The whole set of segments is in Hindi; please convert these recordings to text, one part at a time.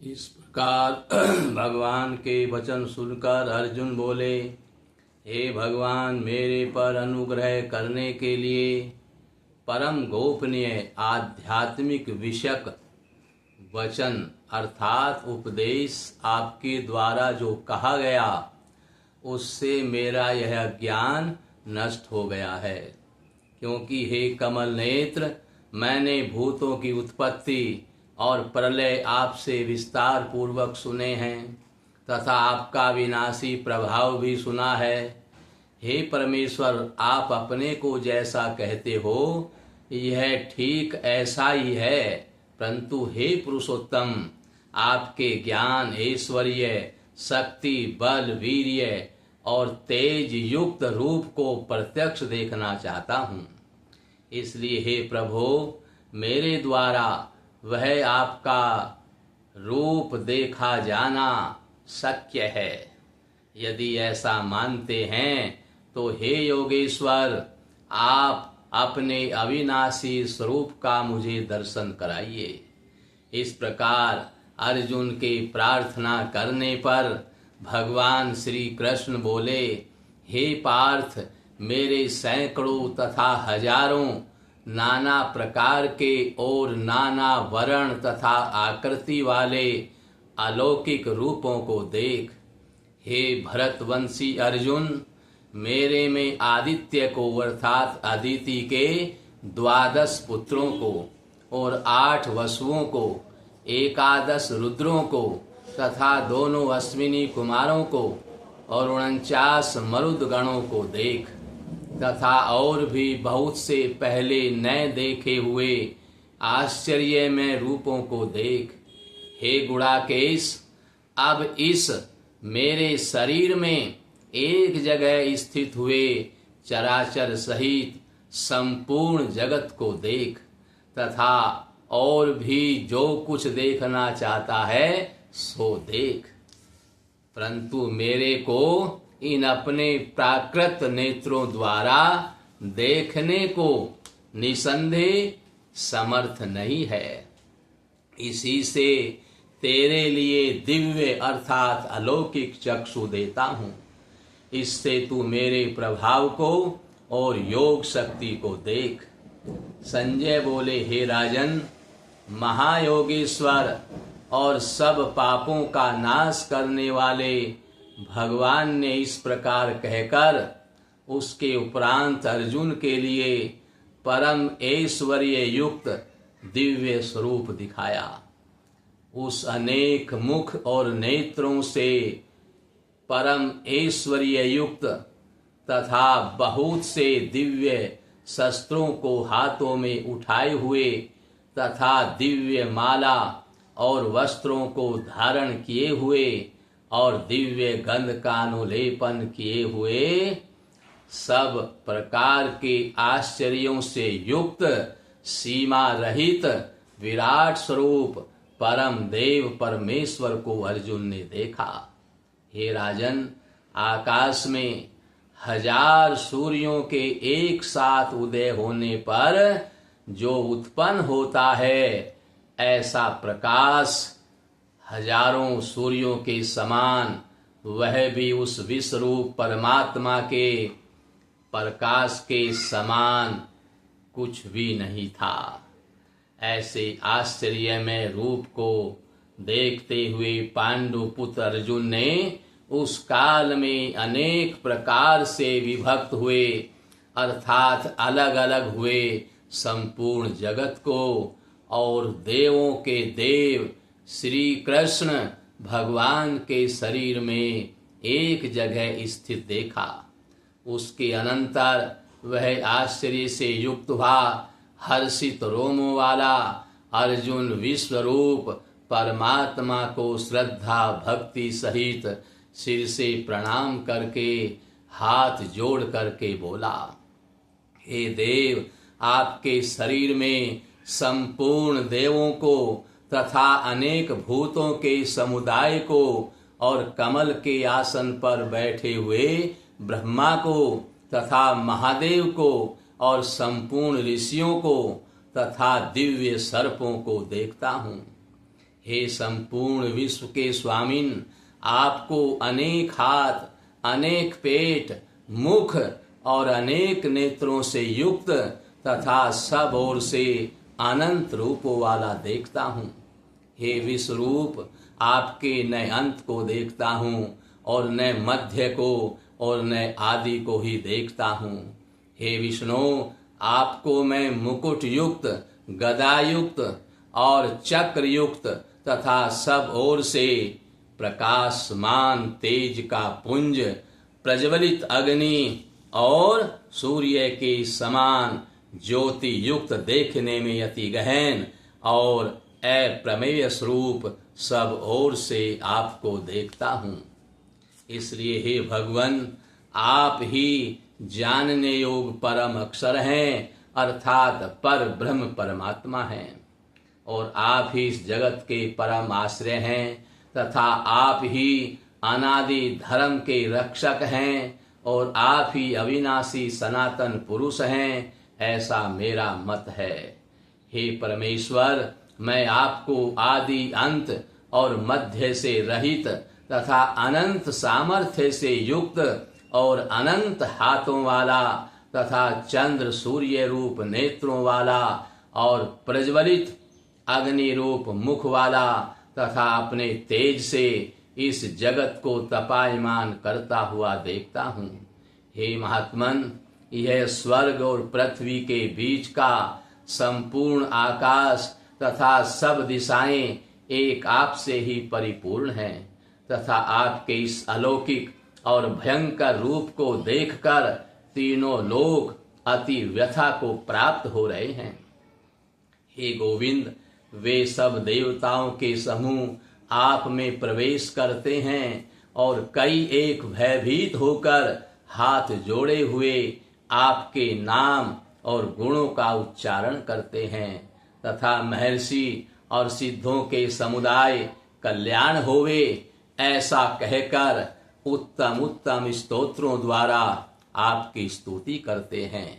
इस प्रकार भगवान के वचन सुनकर अर्जुन बोले, हे भगवान, मेरे पर अनुग्रह करने के लिए परम गोपनीय आध्यात्मिक विषयक वचन अर्थात उपदेश आपके द्वारा जो कहा गया उससे मेरा यह ज्ञान नष्ट हो गया है। क्योंकि हे कमल नेत्र, मैंने भूतों की उत्पत्ति और प्रलय आपसे विस्तार पूर्वक सुने हैं तथा आपका विनाशी प्रभाव भी सुना है। हे परमेश्वर, आप अपने को जैसा कहते हो यह ठीक ऐसा ही है, परंतु हे पुरुषोत्तम, आपके ज्ञान, ऐश्वर्य, शक्ति, बल, वीर्य और तेज युक्त रूप को प्रत्यक्ष देखना चाहता हूँ। इसलिए हे प्रभु, मेरे द्वारा वह आपका रूप देखा जाना शक्य है। यदि ऐसा मानते हैं तो हे योगेश्वर, आप अपने अविनाशी स्वरूप का मुझे दर्शन कराइए। इस प्रकार अर्जुन के प्रार्थना करने पर भगवान श्री कृष्ण बोले, हे पार्थ, मेरे सैकड़ों तथा हजारों नाना प्रकार के और नाना वर्ण तथा आकृति वाले अलौकिक रूपों को देख। हे भरतवंशी अर्जुन, मेरे में आदित्य को अर्थात अदिति के 12 पुत्रों को और 8 वसुओं को, 11 रुद्रों को तथा दोनों अश्विनी कुमारों को और 49 मरुदगणों को देख तथा और भी बहुत से पहले न देखे हुए आश्चर्य में रूपों को देख। हे गुणाकेश, अब इस मेरे शरीर में एक जगह स्थित हुए चराचर सहित संपूर्ण जगत को देख तथा और भी जो कुछ देखना चाहता है सो देख, परंतु मेरे को इन अपने प्राकृत नेत्रों द्वारा देखने को निसंदेह समर्थ नहीं है। इसी से तेरे लिए दिव्य अर्थात अलौकिक चक्षु देता हूँ। इससे तू मेरे प्रभाव को और योग शक्ति को देख। संजय बोले, हे राजन, महायोगेश्वर और सब पापों का नाश करने वाले भगवान ने इस प्रकार कहकर उसके उपरांत अर्जुन के लिए परम ऐश्वर्य युक्त दिव्य स्वरूप दिखाया। उस अनेक मुख और नेत्रों से परम ऐश्वर्य युक्त तथा बहुत से दिव्य शस्त्रों को हाथों में उठाए हुए तथा दिव्य माला और वस्त्रों को धारण किए हुए और दिव्य गंध का अनुलेपन किए हुए सब प्रकार के आश्चर्यों से युक्त सीमा रहित विराट स्वरूप परम देव परमेश्वर को अर्जुन ने देखा। हे राजन, आकाश में 1000 सूर्यों के एक साथ उदय होने पर जो उत्पन्न होता है, ऐसा प्रकाश हजारों सूर्यों के समान वह भी उस विश्वरूप परमात्मा के प्रकाश के समान कुछ भी नहीं था। ऐसे आश्चर्यमय रूप को देखते हुए पांडु पुत्र अर्जुन ने उस काल में अनेक प्रकार से विभक्त हुए अर्थात अलग अलग हुए संपूर्ण जगत को और देवों के देव श्री कृष्ण भगवान के शरीर में एक जगह स्थित देखा। उसके अनंतर वह आश्चर्य से युक्त हुआ हर्षित रोमों वाला अर्जुन विश्वरूप परमात्मा को श्रद्धा भक्ति सहित सिर से प्रणाम करके हाथ जोड़ करके बोला, हे देव, आपके शरीर में संपूर्ण देवों को तथा अनेक भूतों के समुदाय को और कमल के आसन पर बैठे हुए ब्रह्मा को तथा महादेव को और संपूर्ण ऋषियों को तथा दिव्य सर्पों को देखता हूँ। हे संपूर्ण विश्व के स्वामिन, आपको अनेक हाथ, अनेक पेट, मुख और अनेक नेत्रों से युक्त तथा सब ओर से अनंत रूपों वाला देखता हूँ। हे विश्वरूप, आपके न अंत को देखता हूँ और न मध्य को और न आदि को ही देखता हूँ। हे विष्णु, आपको मैं मुकुट युक्त, गदा युक्त और चक्र युक्त तथा सब ओर से प्रकाशमान तेज का पुंज, प्रज्वलित अग्नि और सूर्य के समान ज्योति युक्त, देखने में अति गहन और अप्रमेय स्वरूप सब ओर से आपको देखता हूँ। इसलिए हे भगवान, आप ही जानने योग परम अक्षर हैं, अर्थात पर ब्रह्म परमात्मा हैं, और आप ही इस जगत के परम आश्रय हैं तथा आप ही अनादि धर्म के रक्षक हैं और आप ही अविनाशी सनातन पुरुष हैं, ऐसा मेरा मत है। हे परमेश्वर, मैं आपको आदि अंत और मध्य से रहित तथा अनंत सामर्थ्य से युक्त और अनंत हाथों वाला तथा चंद्र सूर्य रूप नेत्रों वाला और प्रज्वलित अग्नि रूप मुख वाला तथा अपने तेज से इस जगत को तपायमान करता हुआ देखता हूँ। हे महात्मन, यह स्वर्ग और पृथ्वी के बीच का संपूर्ण आकाश तथा सब दिशाएं एक आप से ही परिपूर्ण हैं तथा आपके इस अलौकिक और भयंकर रूप को देखकर तीनों लोक अति व्यथा को प्राप्त हो रहे हैं। हे गोविंद, वे सब देवताओं के समूह आप में प्रवेश करते हैं और कई एक भयभीत होकर हाथ जोड़े हुए आपके नाम और गुणों का उच्चारण करते हैं तथा महर्षि और सिद्धों के समुदाय कल्याण होवे ऐसा कहकर उत्तम उत्तम स्तोत्रों द्वारा आपकी स्तुति करते हैं।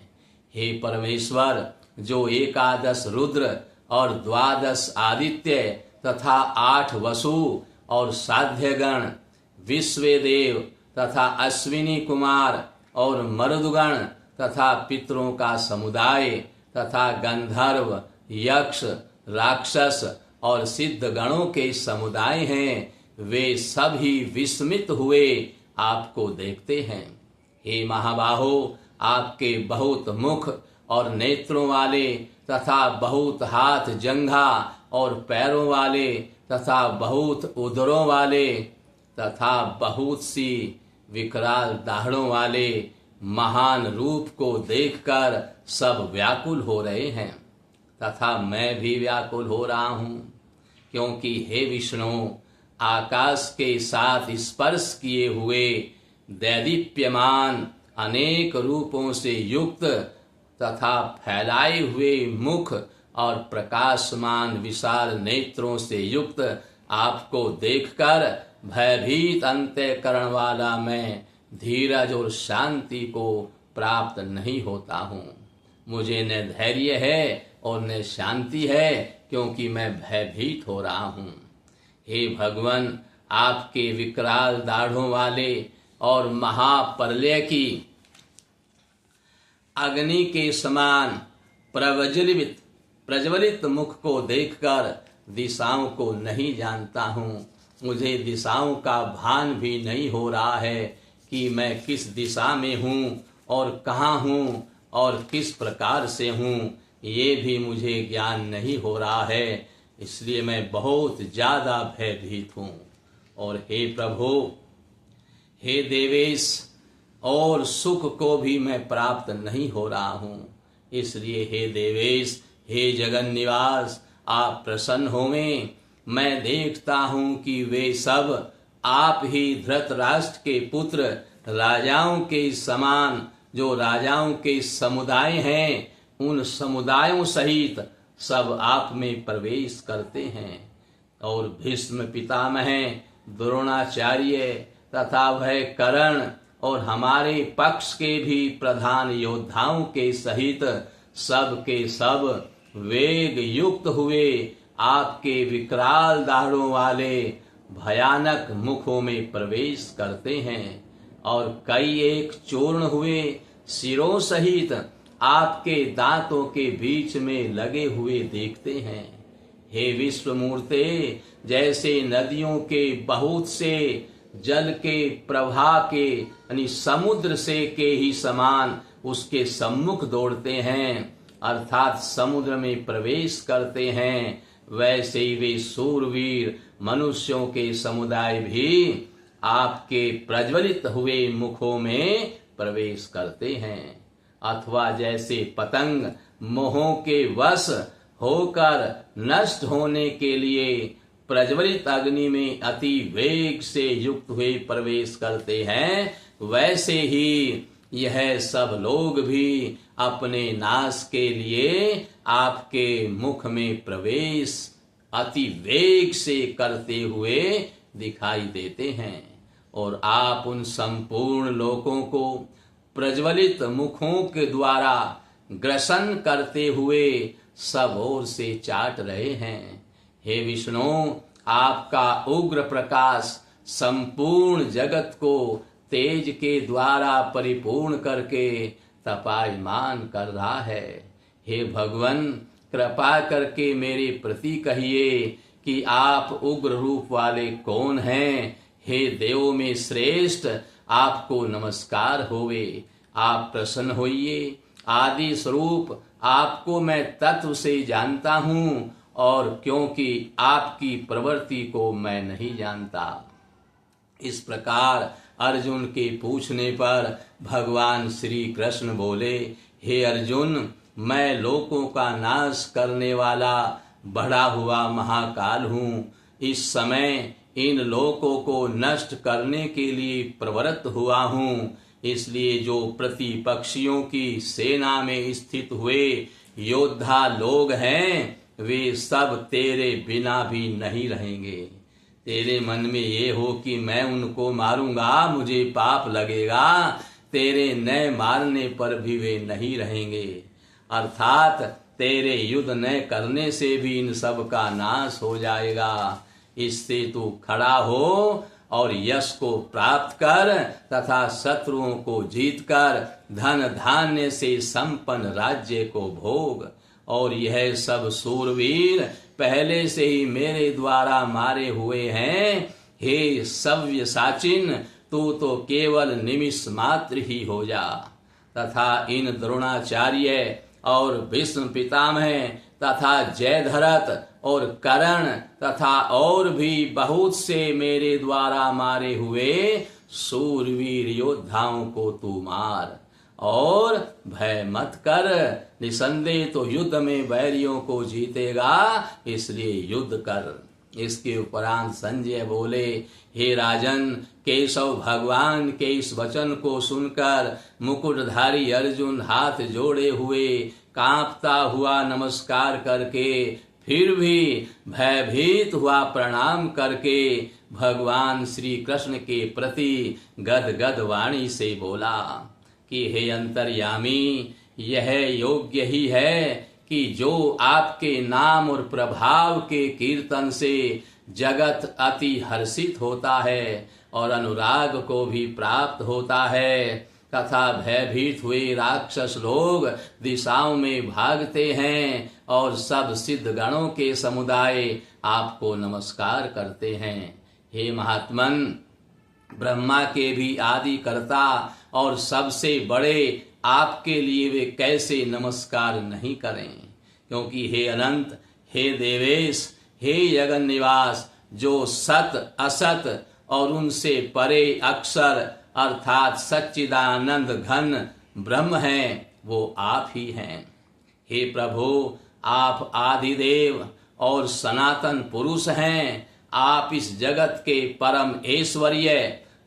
हे परमेश्वर, जो 11 रुद्र और 12 आदित्य तथा 8 वसु और साध्यगण, विश्वदेव तथा अश्विनी कुमार और मरुदगण तथा पितरों का समुदाय तथा गंधर्व, यक्ष, राक्षस और सिद्ध गणों के समुदाय हैं, वे सभी विस्मित हुए आपको देखते हैं। हे महाबाहो, आपके बहुत मुख और नेत्रों वाले तथा बहुत हाथ, जंघा और पैरों वाले तथा बहुत उदरों वाले तथा बहुत सी विकराल दाढ़ों वाले महान रूप को देखकर सब व्याकुल हो रहे हैं तथा मैं भी व्याकुल हो रहा हूँ, क्योंकि हे विष्णु, आकाश के साथ स्पर्श किए हुए दैदीप्यमान अनेक रूपों से युक्त तथा फैलाए हुए मुख और प्रकाशमान विशाल नेत्रों से युक्त आपको देखकर भयभीत अंतःकरण वाला मैं धीरज और शांति को प्राप्त नहीं होता हूँ। मुझे न धैर्य है और न शांति है, क्योंकि मैं भयभीत हो रहा हूँ। हे भगवान, आपके विकराल दाढ़ों वाले और महाप्रलय की अग्नि के समान प्रज्वलित मुख को देखकर दिशाओं को नहीं जानता हूँ। मुझे दिशाओं का भान भी नहीं हो रहा है कि मैं किस दिशा में हूँ और कहाँ हूँ और किस प्रकार से हूँ, ये भी मुझे ज्ञान नहीं हो रहा है। इसलिए मैं बहुत ज्यादा भयभीत हूँ। और हे प्रभु, हे देवेश, और सुख को भी मैं प्राप्त नहीं हो रहा हूँ। इसलिए हे देवेश, हे जगन निवास, आप प्रसन्न होवें। मैं देखता हूँ कि वे सब आप ही धृतराष्ट्र के पुत्र राजाओं के समान, जो राजाओं के समुदाय हैं, उन समुदायों सहित सब आप में प्रवेश करते हैं। और भीष्म पितामह, द्रोणाचार्य तथा वह कर्ण और हमारे पक्ष के भी प्रधान योद्धाओं के सहित सब के सब वेग युक्त हुए आपके विकराल दाढ़ों वाले भयानक मुखों में प्रवेश करते हैं और कई एक चूर्ण हुए सिरों सहित आपके दांतों के बीच में लगे हुए देखते हैं। हे विश्वमूर्ते, जैसे नदियों के बहुत से जल के प्रवाह के यानी समुद्र से के ही समान उसके सम्मुख दौड़ते हैं अर्थात समुद्र में प्रवेश करते हैं, वैसे ही वे सूरवीर मनुष्यों के समुदाय भी आपके प्रज्वलित हुए मुखों में प्रवेश करते हैं। अथवा जैसे पतंग मोहों के वश होकर नष्ट होने के लिए प्रज्वलित अग्नि में अति वेग से युक्त हुए प्रवेश करते हैं, वैसे ही यह सब लोग भी अपने नाश के लिए आपके मुख में प्रवेश अति वेग से करते हुए दिखाई देते हैं और आप उन संपूर्ण लोकों को प्रज्वलित मुखों के द्वारा ग्रसन करते हुए सब ओर से चाट रहे हैं। हे विष्णु, आपका उग्र प्रकाश संपूर्ण जगत को तेज के द्वारा परिपूर्ण करके तपायमान कर रहा है। हे भगवान, कृपा करके मेरे प्रति कहिए कि आप उग्र रूप वाले कौन हैं। हे देवों में श्रेष्ठ, आपको नमस्कार होवे। आप प्रसन्न होइए। आदि स्वरूप आपको मैं तत्व से जानता हूँ और क्योंकि आपकी प्रवृत्ति को मैं नहीं जानता। इस प्रकार अर्जुन के पूछने पर भगवान श्री कृष्ण बोले, हे अर्जुन, मैं लोकों का नाश करने वाला बढ़ा हुआ महाकाल हूँ। इस समय इन लोकों को नष्ट करने के लिए प्रवृत्त हुआ हूँ। इसलिए जो प्रतिपक्षियों की सेना में स्थित हुए योद्धा लोग हैं, वे सब तेरे बिना भी नहीं रहेंगे। तेरे मन में ये हो कि मैं उनको मारूंगा, मुझे पाप लगेगा, तेरे न मारने पर भी वे नहीं रहेंगे। अर्थात तेरे युद्ध न करने से भी इन सब का नाश हो जाएगा। इससे तू खड़ा हो और यश को प्राप्त कर तथा शत्रुओं को जीतकर धन धान्य से संपन्न राज्य को भोग। और यह सब सूरवीर पहले से ही मेरे द्वारा मारे हुए हैं। हे सव्यसाचिन, तू तो केवल निमिष मात्र ही हो जा। तथा इन द्रोणाचार्य और भीष्म पितामह तथा जयद्रथ और कर्ण तथा और भी बहुत से मेरे द्वारा मारे हुए सूरवीर योद्धाओं को तू मार और भय मत कर। निसंदेह तो युद्ध में बैरियों को जीतेगा, इसलिए युद्ध कर। इसके उपरांत संजय बोले, हे राजन, केशव भगवान के इस वचन को सुनकर मुकुटधारी अर्जुन हाथ जोड़े हुए कांपता हुआ नमस्कार करके फिर भी भयभीत हुआ प्रणाम करके भगवान श्री कृष्ण के प्रति गदगद वाणी से बोला कि हे अंतर्यामी, यह योग्य ही है कि जो आपके नाम और प्रभाव के कीर्तन से जगत अति हर्षित होता है और अनुराग को भी प्राप्त होता है तथा भयभीत हुए राक्षस लोग दिशाओं में भागते हैं और सब सिद्ध गणों के समुदाय आपको नमस्कार करते हैं। हे महात्मन, ब्रह्मा के भी आदि कर्ता और सबसे बड़े आपके लिए वे कैसे नमस्कार नहीं करें, क्योंकि हे अनंत, हे देवेश, हे यगन निवास, जो सत असत और उनसे परे अक्षर अर्थात सच्चिदानंद घन ब्रह्म हैं, वो आप ही हैं। हे प्रभु, आप आदिदेव और सनातन पुरुष हैं। आप इस जगत के परम ऐश्वर्य,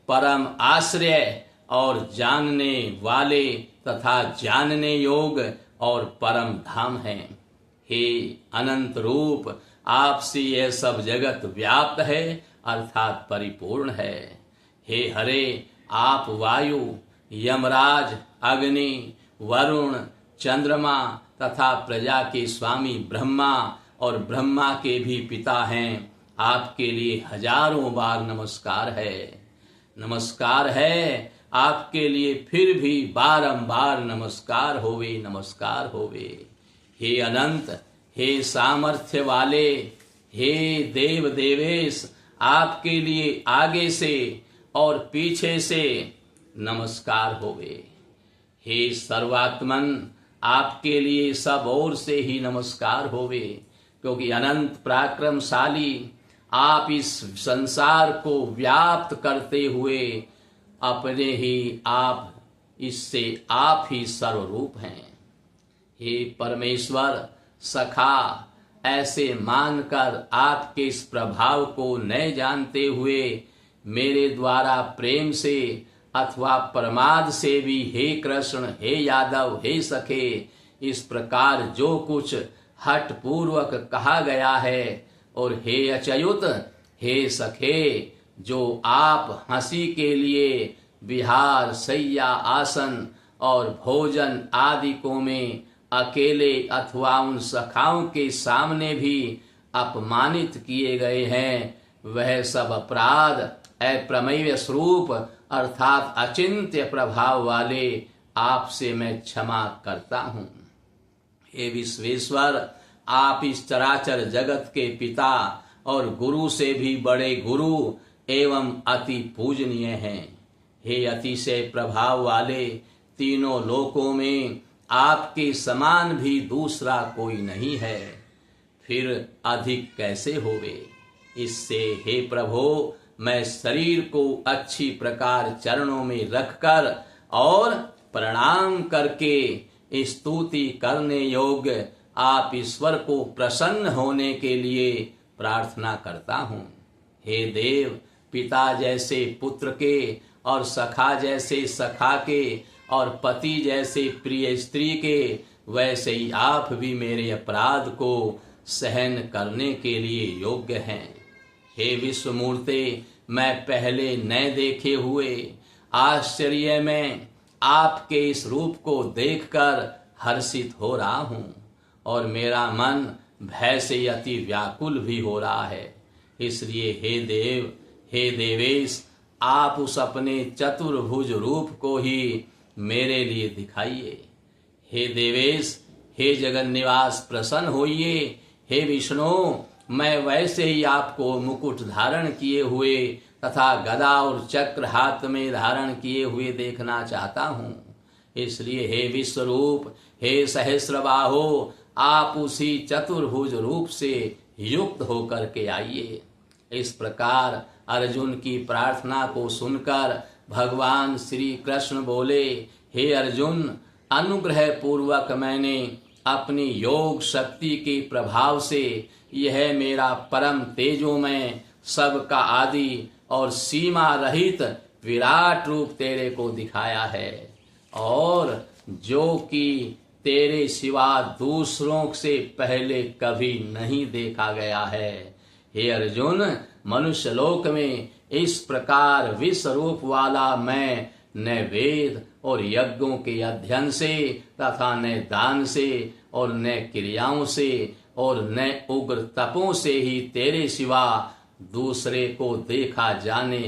परम आश्रय और जानने वाले तथा जानने योग और परम धाम हैं। हे अनंत रूप, आपसे यह सब जगत व्याप्त है अर्थात परिपूर्ण है। हे हरे, आप वायु, यमराज, अग्नि, वरुण, चंद्रमा तथा प्रजा के स्वामी ब्रह्मा और ब्रह्मा के भी पिता हैं, आपके लिए हजारों बार नमस्कार है। नमस्कार है आपके लिए, फिर भी बारंबार नमस्कार होवे, नमस्कार होवे। हे अनंत, हे सामर्थ्य वाले, हे देव देवेश, आपके लिए आगे से और पीछे से नमस्कार होवे। हे सर्वात्मन, आपके लिए सब ओर से ही नमस्कार होवे, क्योंकि अनंत पराक्रमशाली आप इस संसार को व्याप्त करते हुए अपने ही आप, इससे आप ही सर्वरूप हैं। हे परमेश्वर सखा, ऐसे मानकर आपके इस प्रभाव को न जानते हुए मेरे द्वारा प्रेम से अथवा प्रमाद से भी हे कृष्ण, हे यादव, हे सखे, इस प्रकार जो कुछ हठ पूर्वक कहा गया है, और हे अच्युत, हे सखे, जो आप हंसी के लिए विहार, शैया, आसन और भोजन आदि को में अकेले अथवा उन सखाओं के सामने भी अपमानित किए गए हैं, वह सब अपराध अप्रमेय स्वरूप अर्थात अचिंत्य प्रभाव वाले आपसे मैं क्षमा करता हूँ। हे विश्वेश्वर, आप इस चराचर जगत के पिता और गुरु से भी बड़े गुरु एवं अति पूजनीय हैं। हे अतिशय प्रभाव वाले, तीनों लोकों में आपके समान भी दूसरा कोई नहीं है, फिर अधिक कैसे होवे। इससे हे प्रभो, मैं शरीर को अच्छी प्रकार चरणों में रखकर और प्रणाम करके स्तुति करने योग्य आप ईश्वर को प्रसन्न होने के लिए प्रार्थना करता हूँ। हे देव, पिता जैसे पुत्र के और सखा जैसे सखा के और पति जैसे प्रिय स्त्री के, वैसे ही आप भी मेरे अपराध को सहन करने के लिए योग्य हैं। हे विश्वमूर्ते, मैं पहले न देखे हुए आश्चर्य में आपके इस रूप को देखकर हर्षित हो रहा हूँ, और मेरा मन भय से अति व्याकुल भी हो रहा है। इसलिए हे देव, हे देवेश, आप उस अपने चतुर्भुज रूप को ही मेरे लिए दिखाइए। हे देवेश, हे जगन निवास, प्रसन्न होइए। हे विष्णु, मैं वैसे ही आपको मुकुट धारण किए हुए तथा गदा और चक्र हाथ में धारण किए हुए देखना चाहता हूँ। इसलिए हे विश्वरूप, हे सहस्रबाहो, आप उसी चतुर्भुज रूप से युक्त होकर के आइए। इस प्रकार अर्जुन की प्रार्थना को सुनकर भगवान श्री कृष्ण बोले, हे अर्जुन, अनुग्रह पूर्वक मैंने अपनी योग शक्ति के प्रभाव से यह मेरा परम तेजोमय, सबका आदि और सीमा रहित विराट रूप तेरे को दिखाया है, और जो कि तेरे सिवा दूसरों से पहले कभी नहीं देखा गया है। हे अर्जुन, मनुष्य लोक में इस प्रकार विश्वरूप वाला मैं न वेद और यज्ञों के अध्ययन से तथा न दान से और न क्रियाओं से और न उग्र तपों से ही तेरे सिवा दूसरे को देखा जाने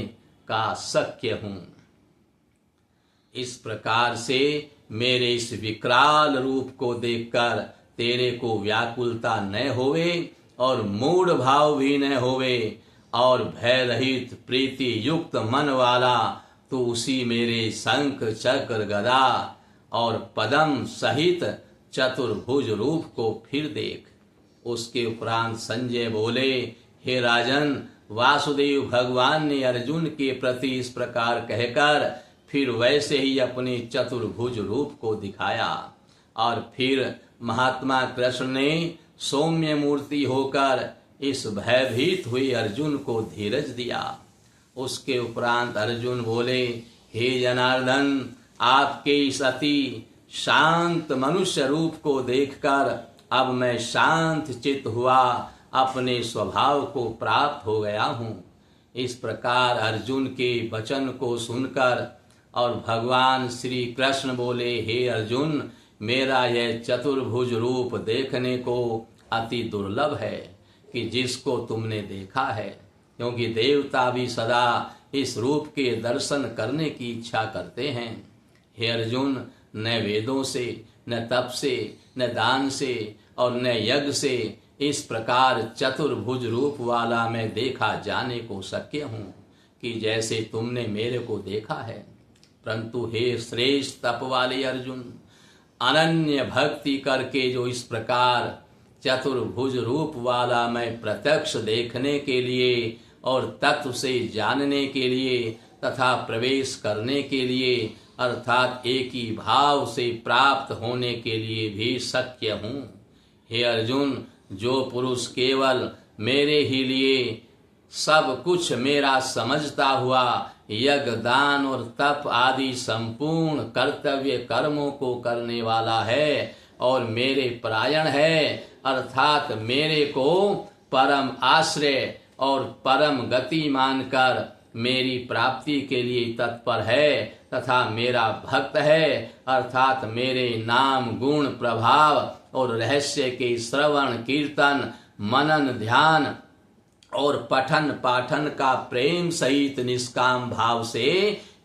का शक्य हूँ। इस प्रकार से मेरे इस विकराल रूप को देखकर तेरे को व्याकुलता न होवे और मूढ़ भाव भी न होवे, और भय रहित प्रीति युक्त मन वाला तो उसी मेरे शंख चक्र गदा और पदम सहित चतुर्भुज रूप को फिर देख। उसके उपरांत संजय बोले, हे राजन, वासुदेव भगवान ने अर्जुन के प्रति इस प्रकार कहकर फिर वैसे ही अपने चतुर्भुज रूप को दिखाया, और फिर महात्मा कृष्ण ने सौम्य मूर्ति होकर इस भयभीत हुए अर्जुन को धीरज दिया। उसके उपरांत अर्जुन बोले, हे जनार्दन, आपके इस अति शांत मनुष्य रूप को देखकर अब मैं शांत चित्त हुआ अपने स्वभाव को प्राप्त हो गया हूँ। इस प्रकार अर्जुन के वचन को सुनकर और भगवान श्री कृष्ण बोले, हे अर्जुन, मेरा यह चतुर्भुज रूप देखने को अति दुर्लभ है कि जिसको तुमने देखा है, क्योंकि देवता भी सदा इस रूप के दर्शन करने की इच्छा करते हैं। हे अर्जुन, न वेदों से, न तप से, न दान से और न यज्ञ से इस प्रकार चतुर्भुज रूप वाला मैं देखा जाने को शक्य हूँ कि जैसे तुमने मेरे को देखा है। परंतु हे श्रेष्ठ तप वाले अर्जुन, अनन्य भक्ति करके जो इस प्रकार चतुर्भुज रूप वाला मैं प्रत्यक्ष देखने के लिए और तत्व से जानने के लिए तथा प्रवेश करने के लिए अर्थात एक ही भाव से प्राप्त होने के लिए भी शक्य हूँ। हे अर्जुन, जो पुरुष केवल मेरे ही लिए सब कुछ मेरा समझता हुआ यज्ञ, दान और तप आदि संपूर्ण कर्तव्य कर्मों को करने वाला है और मेरे परायण है, अर्थात मेरे को परम आश्रय और परम गति मानकर मेरी प्राप्ति के लिए तत्पर है तथा मेरा भक्त है, अर्थात मेरे नाम गुण प्रभाव और रहस्य के श्रवण कीर्तन मनन ध्यान और पठन पाठन का प्रेम सहित निष्काम भाव से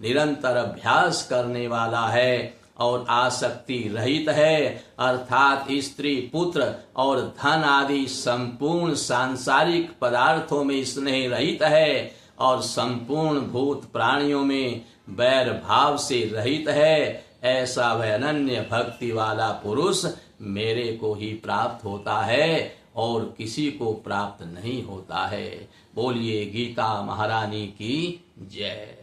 निरंतर अभ्यास करने वाला है और आसक्ति रहित है, अर्थात स्त्री पुत्र और धन आदि संपूर्ण सांसारिक पदार्थों में स्नेह रहित है और संपूर्ण भूत प्राणियों में बैर भाव से रहित है। ऐसा वह अनन्य भक्ति वाला पुरुष मेरे को ही प्राप्त होता है और किसी को प्राप्त नहीं होता है। बोलिए गीता महारानी की जय।